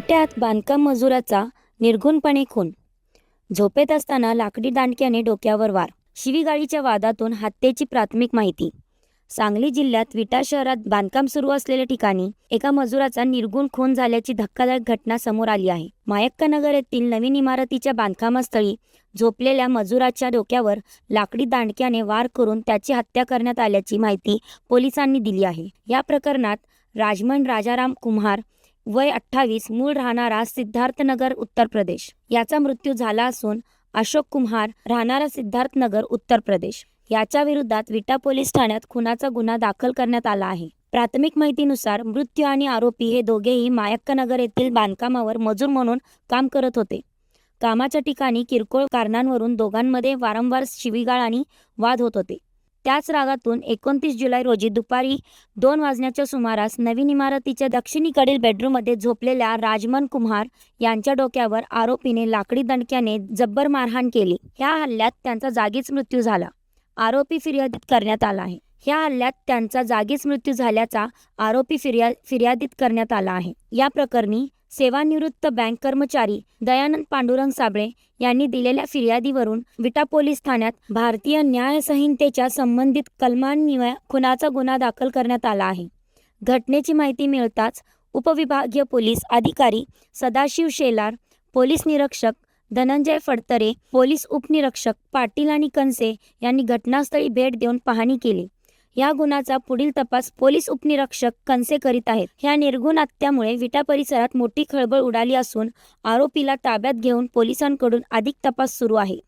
विट्यात बांधकाम मजुराचा निर्घृणपणे खून. झोपेत असताना लाकडी दांडक्याने डोक्यावर वार. शिवीगाळीच्या वादातून हत्येची प्राथमिक माहिती. सांगली जिल्ह्यात विटा शहरात बांधकाम सुरू असलेल्या ठिकाणी एका मजुराचा निर्घृण खून झाल्याची धक्कादायक घटना समोर आली आहे. मायक्कानगर येथील नवीन इमारतीच्या बांधकामस्थळी झोपलेल्या मजुराच्या डोक्यावर लाकडी दांडक्याने वार करून त्याची हत्या करण्यात आल्याची माहिती पोलिसांनी दिली आहे. या प्रकरणात राजमन राजाराम कुम्हार वय 28 मूळ राहणारा सिद्धार्थनगर उत्तर प्रदेश याचा मृत्यू झाला असून अशोक कुम्हार राहणारा सिद्धार्थनगर उत्तर प्रदेश याच्या विरोधात विटा पोलीस ठाण्यात खुनाचा गुन्हा दाखल करण्यात आला आहे. प्राथमिक माहितीनुसार मृत्यू आणि आरोपी हे दोघेही मायक्कानगर येथील बांधकामावर मजूर म्हणून काम करत होते. कामाच्या ठिकाणी किरकोळ कारणांवरून दोघांमध्ये वारंवार शिवीगाळ आणि वाद होत होते. त्याच रागातून 29 जुलै रोजी दुपारी 2 वाजण्याच्या सुमारास नवीन इमारतीच्या दक्षिणेकडील बेडरूममध्ये झोपलेल्या राजमन कुम्हार यांच्या डोक्यावर आरोपीने लाकडी दंडक्याने जब्बर मारहाण केली. या हल्ल्यात त्यांचा जागीच मृत्यू झाला. आरोपी फिर्यादीत करण्यात आला आहे. या हल्ल्यात त्यांचा जागीच मृत्यू झाल्याचा आरोपी फिर्यादीत करण्यात आला आहे. या प्रकरणी सेवानिवृत्त बँक कर्मचारी दयानंद पांडुरंग साबळे यांनी दिलेल्या फिर्यादीवरून विटा पोलीस ठाण्यात भारतीय न्याय संहितेच्या संबंधित कलमान्वये खुनाचा गुन्हा दाखल करण्यात आला आहे. घटनेची माहिती मिळताच उपविभागीय पोलीस अधिकारी सदाशिव शेलार, पोलीस निरीक्षक धनंजय फडतरे, पोलीस उपनिरीक्षक पाटील आणि कनसे यांनी घटनास्थळी भेट देऊन पाहणी केली. या गुन्ह्याचा पुढील तपास पोलीस उपनिरीक्षक कनसे करीत आहेत. ह्या निर्घृण हत्येमुळे विटा परिसरात मोठी खळबळ उडाली असून आरोपीला ताब्यात घेऊन पोलिसांकडून अधिक तपास सुरू आहे.